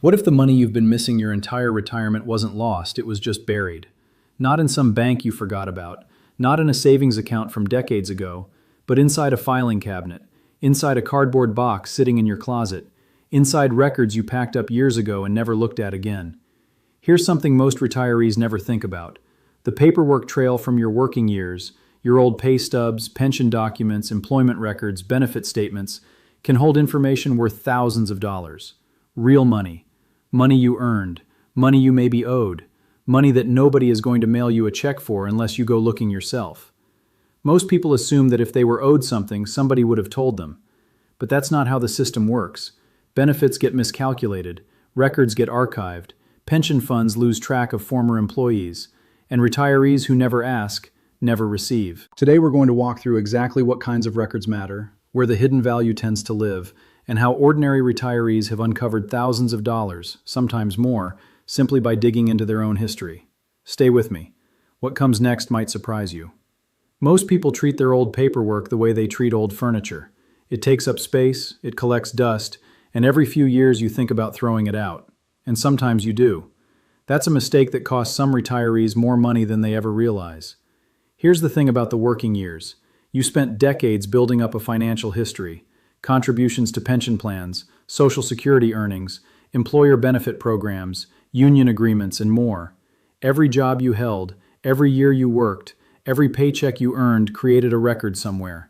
What if the money you've been missing your entire retirement wasn't lost, it was just buried? Not in some bank you forgot about, not in a savings account from decades ago, but inside a filing cabinet, inside a cardboard box sitting in your closet, inside records you packed up years ago and never looked at again. Here's something most retirees never think about: the paperwork trail from your working years, your old pay stubs, pension documents, employment records, benefit statements, can hold information worth thousands of dollars. Real money. Money you earned, money you may be owed, money that nobody is going to mail you a check for unless you go looking yourself. Most people assume that if they were owed something, somebody would have told them. But that's not how the system works. Benefits get miscalculated, records get archived, pension funds lose track of former employees, and retirees who never ask, never receive. Today we're going to walk through exactly what kinds of records matter, where the hidden value tends to live, and how ordinary retirees have uncovered thousands of dollars, sometimes more, simply by digging into their own history. Stay with me. What comes next might surprise you. Most people treat their old paperwork the way they treat old furniture. It takes up space, it collects dust, and every few years you think about throwing it out. And sometimes you do. That's a mistake that costs some retirees more money than they ever realize. Here's the thing about the working years. You spent decades building up a financial history: contributions to pension plans, Social Security earnings, employer benefit programs, union agreements, and more. Every job you held, every year you worked, every paycheck you earned created a record somewhere.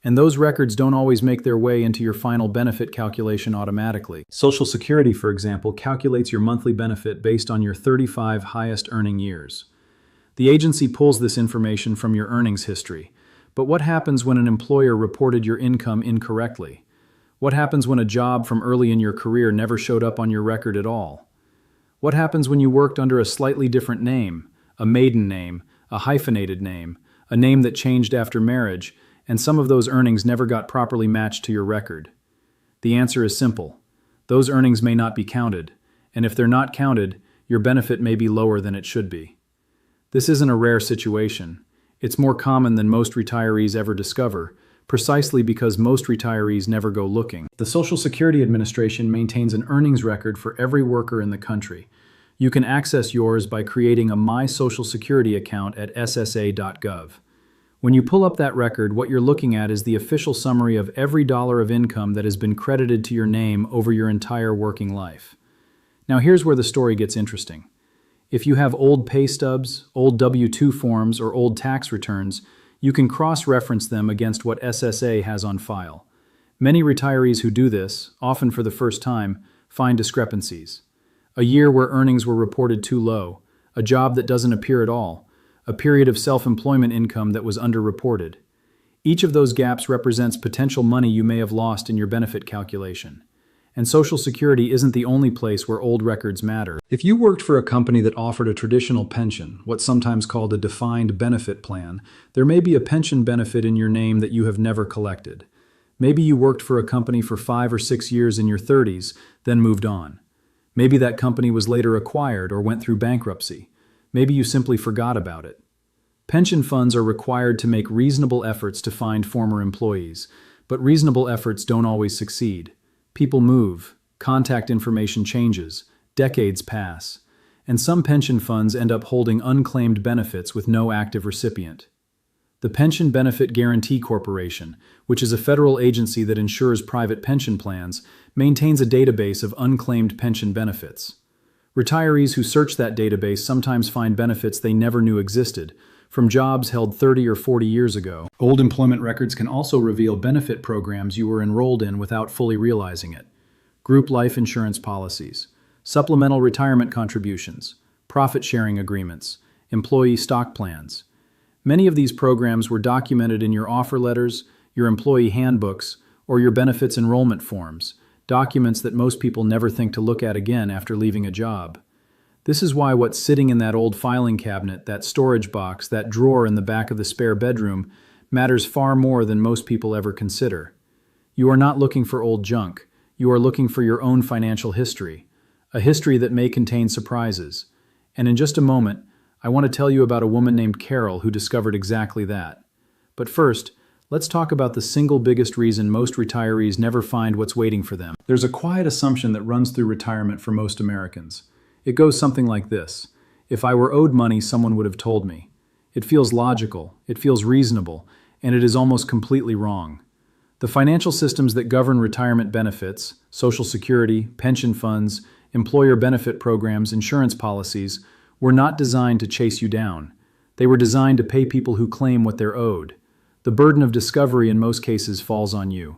And those records don't always make their way into your final benefit calculation automatically. Social Security, for example, calculates your monthly benefit based on your 35 highest earning years. The agency pulls this information from your earnings history. But what happens when an employer reported your income incorrectly? What happens when a job from early in your career never showed up on your record at all? What happens when you worked under a slightly different name, a maiden name, a hyphenated name, a name that changed after marriage, and some of those earnings never got properly matched to your record? The answer is simple. Those earnings may not be counted, and if they're not counted, your benefit may be lower than it should be. This isn't a rare situation. It's more common than most retirees ever discover, precisely because most retirees never go looking. The Social Security Administration maintains an earnings record for every worker in the country. You can access yours by creating a My Social Security account at ssa.gov. When you pull up that record, what you're looking at is the official summary of every dollar of income that has been credited to your name over your entire working life. Now here's where the story gets interesting. If you have old pay stubs, old W-2 forms, or old tax returns, you can cross-reference them against what SSA has on file. Many retirees who do this, often for the first time, find discrepancies. A year where earnings were reported too low, a job that doesn't appear at all, a period of self-employment income that was underreported. Each of those gaps represents potential money you may have lost in your benefit calculation. And Social Security isn't the only place where old records matter. If you worked for a company that offered a traditional pension, what's sometimes called a defined benefit plan, there may be a pension benefit in your name that you have never collected. Maybe you worked for a company for 5 or 6 years in your 30s, then moved on. Maybe that company was later acquired or went through bankruptcy. Maybe you simply forgot about it. Pension funds are required to make reasonable efforts to find former employees, but reasonable efforts don't always succeed. People move, contact information changes, decades pass, and some pension funds end up holding unclaimed benefits with no active recipient. The Pension Benefit Guaranty Corporation, which is a federal agency that insures private pension plans, maintains a database of unclaimed pension benefits. Retirees who search that database sometimes find benefits they never knew existed, from jobs held 30 or 40 years ago. Old employment records can also reveal benefit programs you were enrolled in without fully realizing it. Group life insurance policies, supplemental retirement contributions, profit-sharing agreements, employee stock plans. Many of these programs were documented in your offer letters, your employee handbooks, or your benefits enrollment forms, documents that most people never think to look at again after leaving a job. This is why what's sitting in that old filing cabinet, that storage box, that drawer in the back of the spare bedroom, matters far more than most people ever consider. You are not looking for old junk. You are looking for your own financial history, a history that may contain surprises. And in just a moment, I want to tell you about a woman named Carol who discovered exactly that. But first, let's talk about the single biggest reason most retirees never find what's waiting for them. There's a quiet assumption that runs through retirement for most Americans. It goes something like this: if I were owed money, someone would have told me. It feels logical, it feels reasonable, and it is almost completely wrong. The financial systems that govern retirement benefits, Social Security, pension funds, employer benefit programs, insurance policies, were not designed to chase you down. They were designed to pay people who claim what they're owed. The burden of discovery in most cases falls on you.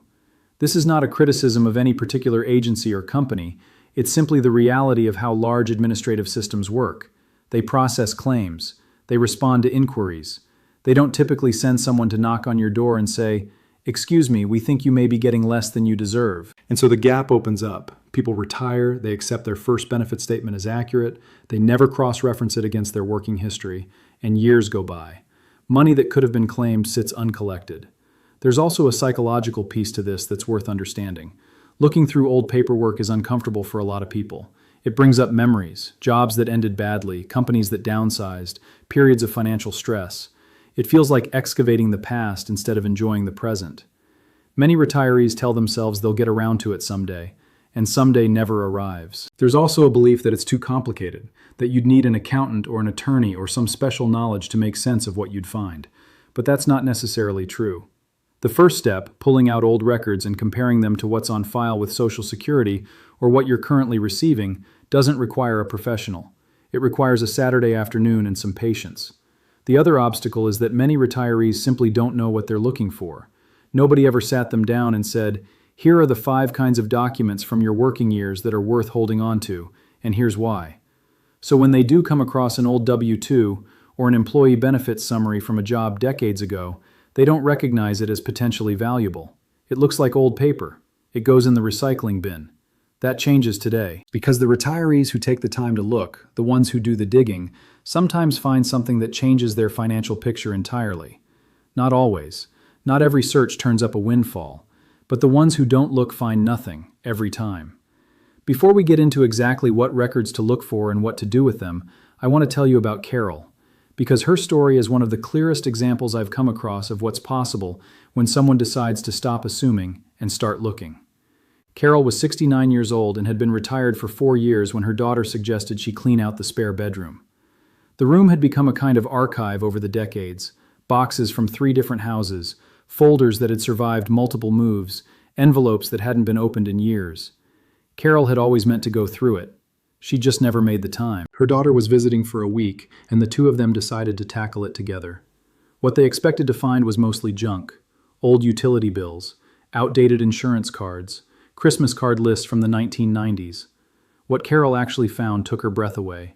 This is not a criticism of any particular agency or company. It's simply the reality of how large administrative systems work. They process claims. They respond to inquiries. They don't typically send someone to knock on your door and say, "Excuse me, we think you may be getting less than you deserve." And so the gap opens up. People retire, they accept their first benefit statement as accurate, they never cross-reference it against their working history, and years go by. Money that could have been claimed sits uncollected. There's also a psychological piece to this that's worth understanding. Looking through old paperwork is uncomfortable for a lot of people. It brings up memories, jobs that ended badly, companies that downsized, periods of financial stress. It feels like excavating the past instead of enjoying the present. Many retirees tell themselves they'll get around to it someday, and someday never arrives. There's also a belief that it's too complicated, that you'd need an accountant or an attorney or some special knowledge to make sense of what you'd find. But that's not necessarily true. The first step, pulling out old records and comparing them to what's on file with Social Security or what you're currently receiving, doesn't require a professional. It requires a Saturday afternoon and some patience. The other obstacle is that many retirees simply don't know what they're looking for. Nobody ever sat them down and said, "Here are the 5 kinds of documents from your working years that are worth holding on to, and here's why." So when they do come across an old W-2 or an employee benefits summary from a job decades ago, they don't recognize it as potentially valuable. It looks like old paper. It goes in the recycling bin. That changes today, because the retirees who take the time to look, the ones who do the digging, sometimes find something that changes their financial picture entirely. Not always. Not every search turns up a windfall, but the ones who don't look find nothing, every time. Before we get into exactly what records to look for and what to do with them, I want to tell you about Carol, because her story is one of the clearest examples I've come across of what's possible when someone decides to stop assuming and start looking. Carol was 69 years old and had been retired for 4 years when her daughter suggested she clean out the spare bedroom. The room had become a kind of archive over the decades: boxes from 3 different houses, folders that had survived multiple moves, envelopes that hadn't been opened in years. Carol had always meant to go through it. She just never made the time. Her daughter was visiting for a week, and the two of them decided to tackle it together. What they expected to find was mostly junk: old utility bills, outdated insurance cards, Christmas card lists from the 1990s. What Carol actually found took her breath away.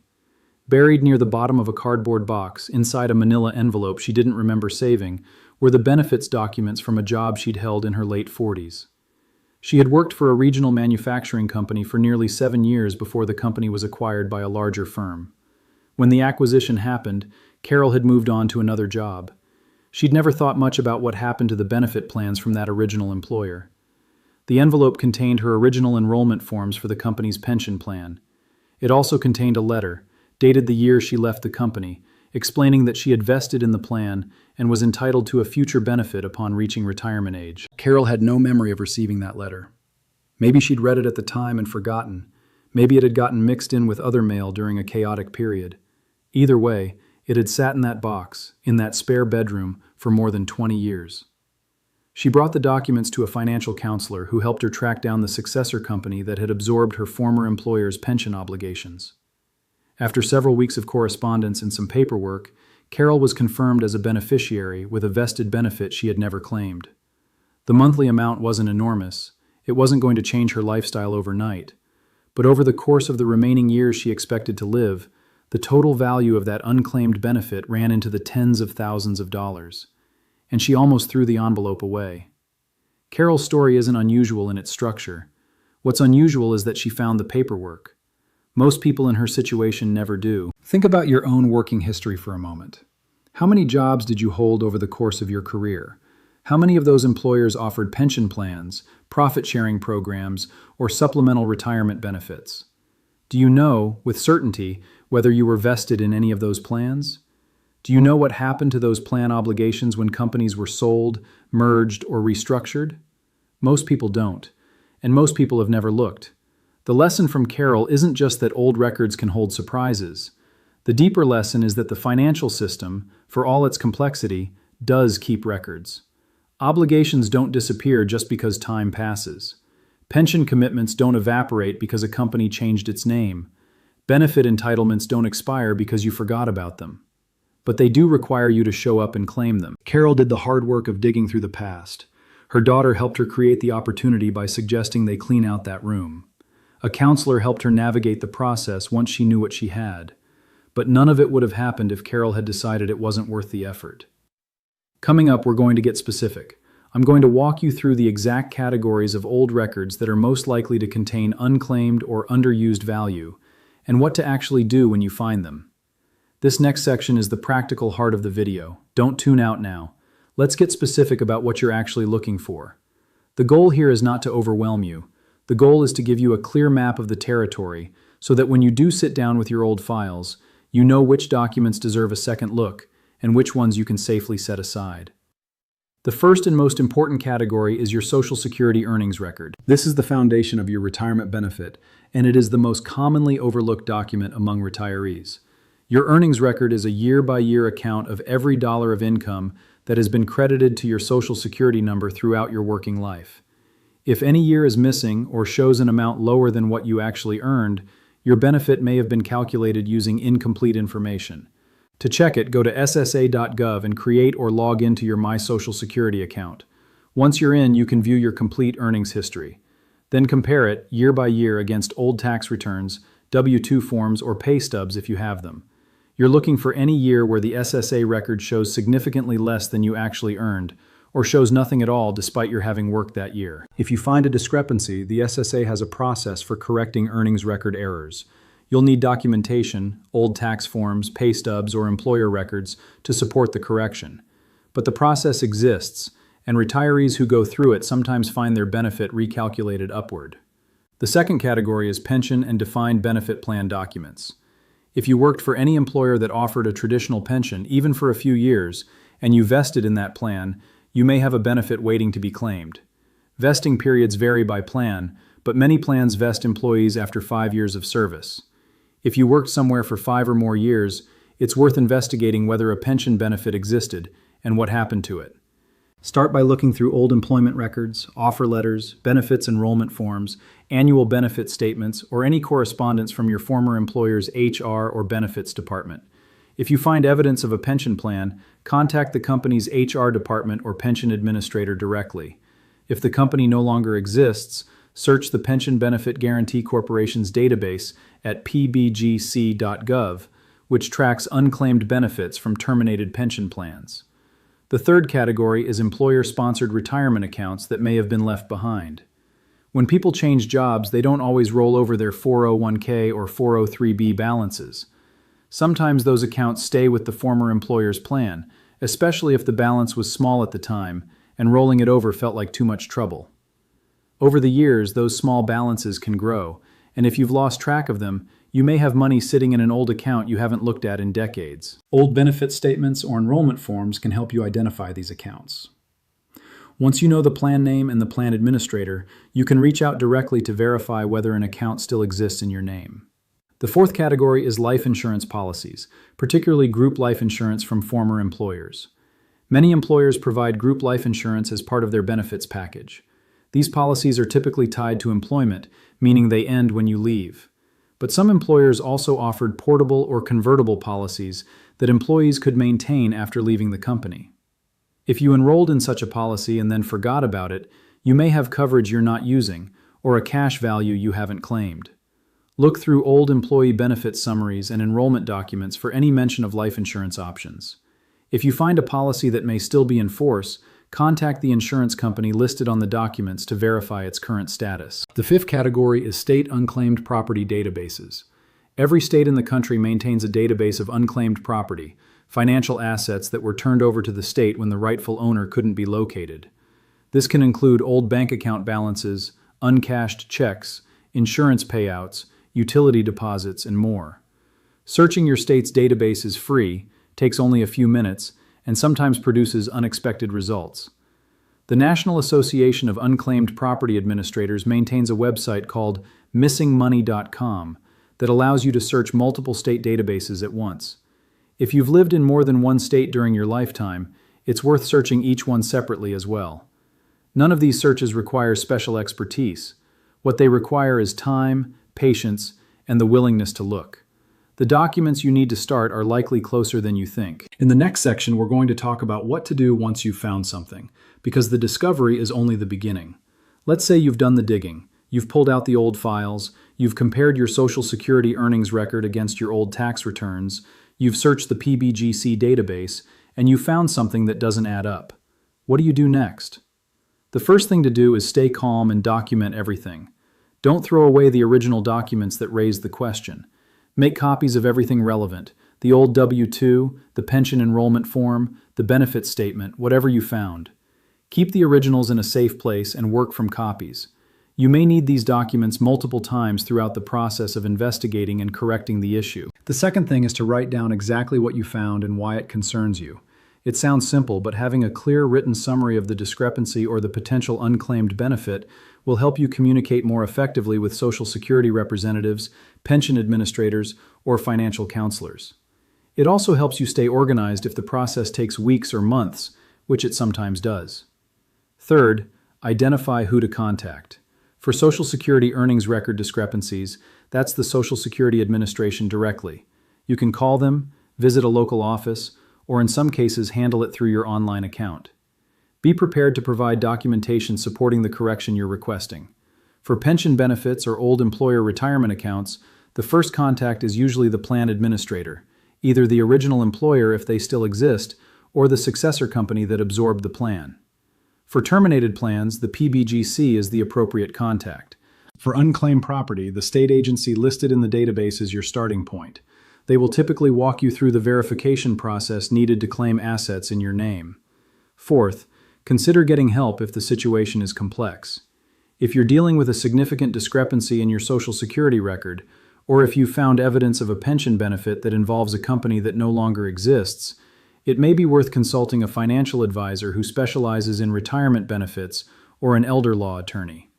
Buried near the bottom of a cardboard box, inside a manila envelope she didn't remember saving, were the benefits documents from a job she'd held in her late 40s. She had worked for a regional manufacturing company for nearly 7 years before the company was acquired by a larger firm. When the acquisition happened, Carol had moved on to another job. She'd never thought much about what happened to the benefit plans from that original employer. The envelope contained her original enrollment forms for the company's pension plan. It also contained a letter, dated the year she left the company, explaining that she had vested in the plan and was entitled to a future benefit upon reaching retirement age. Carol had no memory of receiving that letter. Maybe she'd read it at the time and forgotten. Maybe it had gotten mixed in with other mail during a chaotic period. Either way, it had sat in that box, in that spare bedroom, for more than 20 years. She brought the documents to a financial counselor who helped her track down the successor company that had absorbed her former employer's pension obligations. After several weeks of correspondence and some paperwork, Carol was confirmed as a beneficiary with a vested benefit she had never claimed. The monthly amount wasn't enormous. It wasn't going to change her lifestyle overnight. But over the course of the remaining years she expected to live, the total value of that unclaimed benefit ran into the tens of thousands of dollars. And she almost threw the envelope away. Carol's story isn't unusual in its structure. What's unusual is that she found the paperwork. Most people in her situation never do. Think about your own working history for a moment. How many jobs did you hold over the course of your career? How many of those employers offered pension plans, profit-sharing programs, or supplemental retirement benefits? Do you know, with certainty, whether you were vested in any of those plans? Do you know what happened to those plan obligations when companies were sold, merged, or restructured? Most people don't, and most people have never looked. The lesson from Carol isn't just that old records can hold surprises. The deeper lesson is that the financial system, for all its complexity, does keep records. Obligations don't disappear just because time passes. Pension commitments don't evaporate because a company changed its name. Benefit entitlements don't expire because you forgot about them. But they do require you to show up and claim them. Carol did the hard work of digging through the past. Her daughter helped her create the opportunity by suggesting they clean out that room. A counselor helped her navigate the process once she knew what she had. But none of it would have happened if Carol had decided it wasn't worth the effort. Coming up, we're going to get specific. I'm going to walk you through the exact categories of old records that are most likely to contain unclaimed or underused value, and what to actually do when you find them. This next section is the practical heart of the video. Don't tune out now. Let's get specific about what you're actually looking for. The goal here is not to overwhelm you. The goal is to give you a clear map of the territory so that when you do sit down with your old files, you know which documents deserve a second look and which ones you can safely set aside. The first and most important category is your Social Security earnings record. This is the foundation of your retirement benefit, and it is the most commonly overlooked document among retirees. Your earnings record is a year-by-year account of every dollar of income that has been credited to your Social Security number throughout your working life. If any year is missing or shows an amount lower than what you actually earned, your benefit may have been calculated using incomplete information. To check it, go to ssa.gov and create or log into your My Social Security account. Once you're in, you can view your complete earnings history. Then compare it year by year against old tax returns, W-2 forms, or pay stubs if you have them. You're looking for any year where the SSA record shows significantly less than you actually earned, or shows nothing at all despite your having worked that year. If you find a discrepancy, the SSA has a process for correcting earnings record errors. You'll need documentation, old tax forms, pay stubs, or employer records to support the correction. But the process exists, and retirees who go through it sometimes find their benefit recalculated upward. The second category is pension and defined benefit plan documents. If you worked for any employer that offered a traditional pension, even for a few years, and you vested in that plan, you may have a benefit waiting to be claimed. Vesting periods vary by plan, but many plans vest employees after 5 years of service. If you worked somewhere for 5 or more years, it's worth investigating whether a pension benefit existed and what happened to it. Start by looking through old employment records, offer letters, benefits enrollment forms, annual benefit statements, or any correspondence from your former employer's HR or benefits department. If you find evidence of a pension plan, contact the company's HR department or pension administrator directly. If the company no longer exists, search the Pension Benefit Guarantee Corporation's database at pbgc.gov, which tracks unclaimed benefits from terminated pension plans. The third category is employer-sponsored retirement accounts that may have been left behind. When people change jobs, they don't always roll over their 401k or 403b balances. Sometimes those accounts stay with the former employer's plan, especially if the balance was small at the time and rolling it over felt like too much trouble. Over the years, those small balances can grow, and if you've lost track of them, you may have money sitting in an old account you haven't looked at in decades. Old benefit statements or enrollment forms can help you identify these accounts. Once you know the plan name and the plan administrator, you can reach out directly to verify whether an account still exists in your name. The fourth category is life insurance policies, particularly group life insurance from former employers. Many employers provide group life insurance as part of their benefits package. These policies are typically tied to employment, meaning they end when you leave. But some employers also offered portable or convertible policies that employees could maintain after leaving the company. If you enrolled in such a policy and then forgot about it, you may have coverage you're not using or a cash value you haven't claimed. Look through old employee benefit summaries and enrollment documents for any mention of life insurance options. If you find a policy that may still be in force, contact the insurance company listed on the documents to verify its current status. The fifth category is state unclaimed property databases. Every state in the country maintains a database of unclaimed property, financial assets that were turned over to the state when the rightful owner couldn't be located. This can include old bank account balances, uncashed checks, insurance payouts, utility deposits, and more. Searching your state's database is free, takes only a few minutes, and sometimes produces unexpected results. The National Association of Unclaimed Property Administrators maintains a website called missingmoney.com that allows you to search multiple state databases at once. If you've lived in more than one state during your lifetime, it's worth searching each one separately as well. None of these searches require special expertise. What they require is time, patience, and the willingness to look. The documents you need to start are likely closer than you think. In the next section, we're going to talk about what to do once you've found something, because the discovery is only the beginning. Let's say you've done the digging. You've pulled out the old files, you've compared your Social Security earnings record against your old tax returns, you've searched the PBGC database, and you found something that doesn't add up. What do you do next? The first thing to do is stay calm and document everything. Don't throw away the original documents that raised the question. Make copies of everything relevant, the old W-2, the pension enrollment form, the benefit statement, whatever you found. Keep the originals in a safe place and work from copies. You may need these documents multiple times throughout the process of investigating and correcting the issue. The second thing is to write down exactly what you found and why it concerns you. It sounds simple, but having a clear written summary of the discrepancy or the potential unclaimed benefit will help you communicate more effectively with Social Security representatives, pension administrators, or financial counselors. It also helps you stay organized if the process takes weeks or months, which it sometimes does. Third, identify who to contact. For Social Security earnings record discrepancies, that's the Social Security Administration directly. You can call them, visit a local office, or in some cases handle it through your online account. Be prepared to provide documentation supporting the correction you're requesting. For pension benefits or old employer retirement accounts, the first contact is usually the plan administrator, either the original employer if they still exist, or the successor company that absorbed the plan. For terminated plans, the PBGC is the appropriate contact. For unclaimed property, the state agency listed in the database is your starting point. They will typically walk you through the verification process needed to claim assets in your name. Fourth, consider getting help if the situation is complex. If you're dealing with a significant discrepancy in your Social Security record, or if you found evidence of a pension benefit that involves a company that no longer exists, it may be worth consulting a financial advisor who specializes in retirement benefits or an elder law attorney.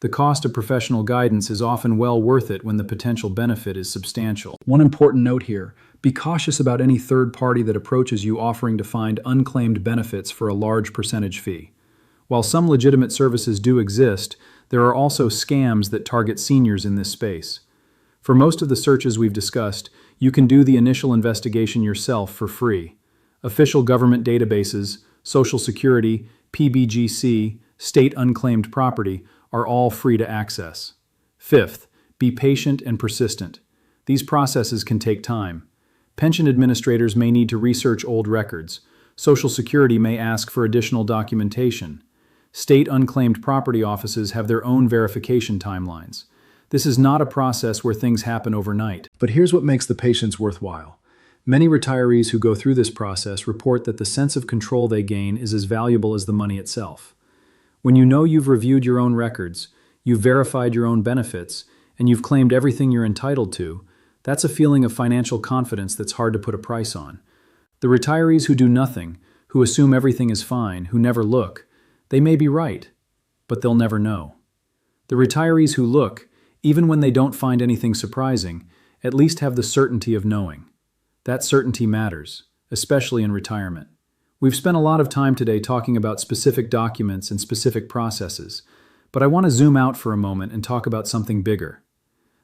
The cost of professional guidance is often well worth it when the potential benefit is substantial. One important note here, be cautious about any third party that approaches you offering to find unclaimed benefits for a large percentage fee. While some legitimate services do exist, there are also scams that target seniors in this space. For most of the searches we've discussed, you can do the initial investigation yourself for free. Official government databases, Social Security, PBGC, state unclaimed property are all free to access. Fifth, be patient and persistent. These processes can take time. Pension administrators may need to research old records. Social Security may ask for additional documentation. State unclaimed property offices have their own verification timelines. This is not a process where things happen overnight. But here's what makes the patience worthwhile. Many retirees who go through this process report that the sense of control they gain is as valuable as the money itself. When you know you've reviewed your own records, you've verified your own benefits, and you've claimed everything you're entitled to, that's a feeling of financial confidence that's hard to put a price on. The retirees who do nothing, who assume everything is fine, who never look, they may be right, but they'll never know. The retirees who look, even when they don't find anything surprising, at least have the certainty of knowing. That certainty matters, especially in retirement. We've spent a lot of time today talking about specific documents and specific processes, but I want to zoom out for a moment and talk about something bigger.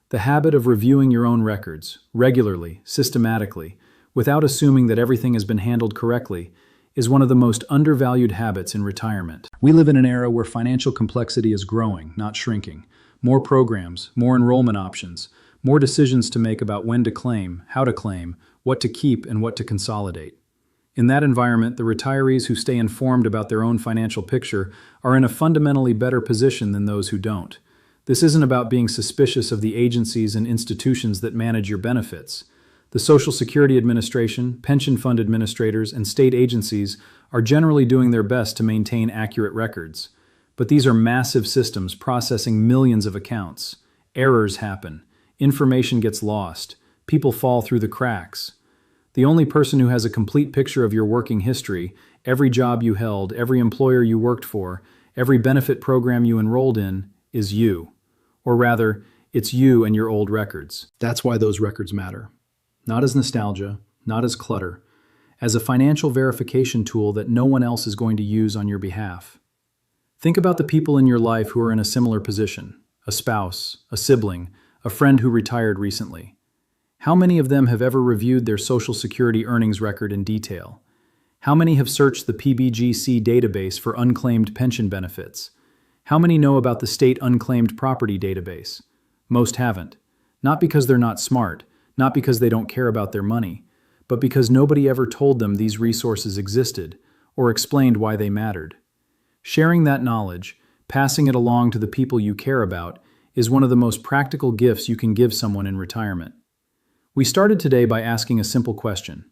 The habit of reviewing your own records, regularly, systematically, without assuming that everything has been handled correctly, is one of the most undervalued habits in retirement. We live in an era where financial complexity is growing, not shrinking. More programs, more enrollment options, more decisions to make about when to claim, how to claim, what to keep, and what to consolidate. In that environment, the retirees who stay informed about their own financial picture are in a fundamentally better position than those who don't. This isn't about being suspicious of the agencies and institutions that manage your benefits. The Social Security Administration, pension fund administrators, and state agencies are generally doing their best to maintain accurate records. But these are massive systems processing millions of accounts. Errors happen. Information gets lost. People fall through the cracks. The only person who has a complete picture of your working history, every job you held, every employer you worked for, every benefit program you enrolled in, is you. Or rather, it's you and your old records. That's why those records matter. Not as nostalgia, not as clutter, as a financial verification tool that no one else is going to use on your behalf. Think about the people in your life who are in a similar position: a spouse, a sibling, a friend who retired recently. How many of them have ever reviewed their Social Security earnings record in detail? How many have searched the PBGC database for unclaimed pension benefits? How many know about the state unclaimed property database? Most haven't. Not because they're not smart, not because they don't care about their money, but because nobody ever told them these resources existed or explained why they mattered. Sharing that knowledge, passing it along to the people you care about, is one of the most practical gifts you can give someone in retirement. We started today by asking a simple question.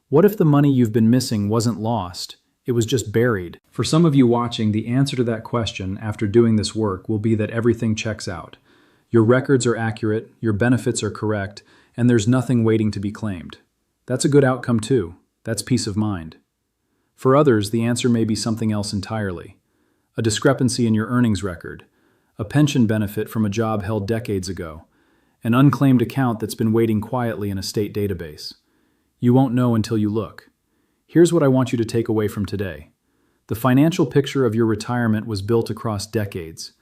What if the money you've been missing wasn't lost? It was just buried. For some of you watching, the answer to that question after doing this work will be that everything checks out. Your records are accurate, your benefits are correct, and there's nothing waiting to be claimed. That's a good outcome too. That's peace of mind. For others, the answer may be something else entirely. A discrepancy in your earnings record, a pension benefit from a job held decades ago, an unclaimed account that's been waiting quietly in a state database. You won't know until you look. Here's what I want you to take away from today. The financial picture of your retirement was built across decades.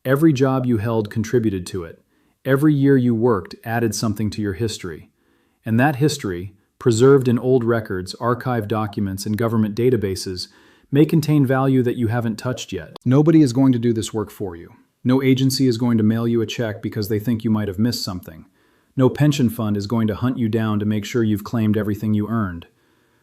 Every job you held contributed to it. Every year you worked added something to your history. And that history, preserved in old records, archived documents, and government databases, may contain value that you haven't touched yet. Nobody is going to do this work for you. No agency is going to mail you a check because they think you might have missed something. No pension fund is going to hunt you down to make sure you've claimed everything you earned.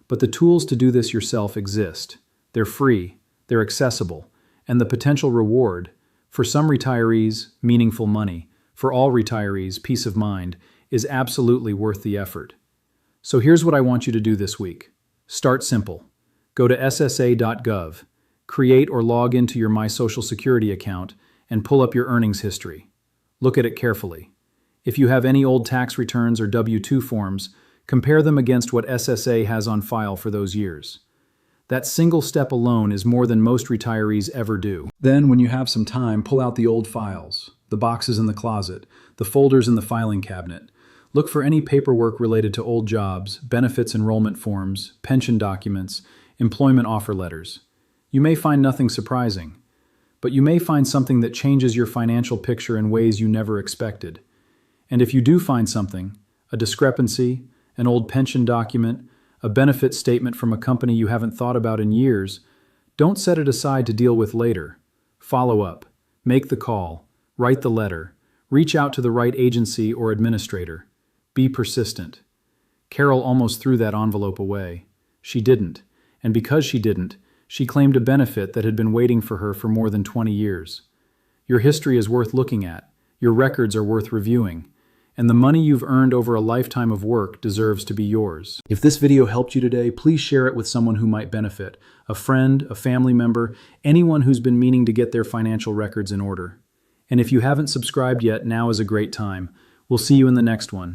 But the tools to do this yourself exist. They're free, they're accessible, and the potential reward, for some retirees, meaningful money, for all retirees, peace of mind, is absolutely worth the effort. So here's what I want you to do this week. Start simple. Go to ssa.gov, create or log into your My Social Security account, and pull up your earnings history. Look at it carefully. If you have any old tax returns or W-2 forms, compare them against what SSA has on file for those years. That single step alone is more than most retirees ever do. Then, when you have some time, pull out the old files, the boxes in the closet, the folders in the filing cabinet. Look for any paperwork related to old jobs, benefits enrollment forms, pension documents, employment offer letters. You may find nothing surprising, but you may find something that changes your financial picture in ways you never expected. And if you do find something, a discrepancy, an old pension document, a benefit statement from a company you haven't thought about in years, don't set it aside to deal with later. Follow up, make the call, write the letter, reach out to the right agency or administrator. Be persistent. Carol almost threw that envelope away. She didn't, and because she didn't, she claimed a benefit that had been waiting for her for more than 20 years. Your history is worth looking at, your records are worth reviewing, and the money you've earned over a lifetime of work deserves to be yours. If this video helped you today, please share it with someone who might benefit, a friend, a family member, anyone who's been meaning to get their financial records in order. And if you haven't subscribed yet, now is a great time. We'll see you in the next one.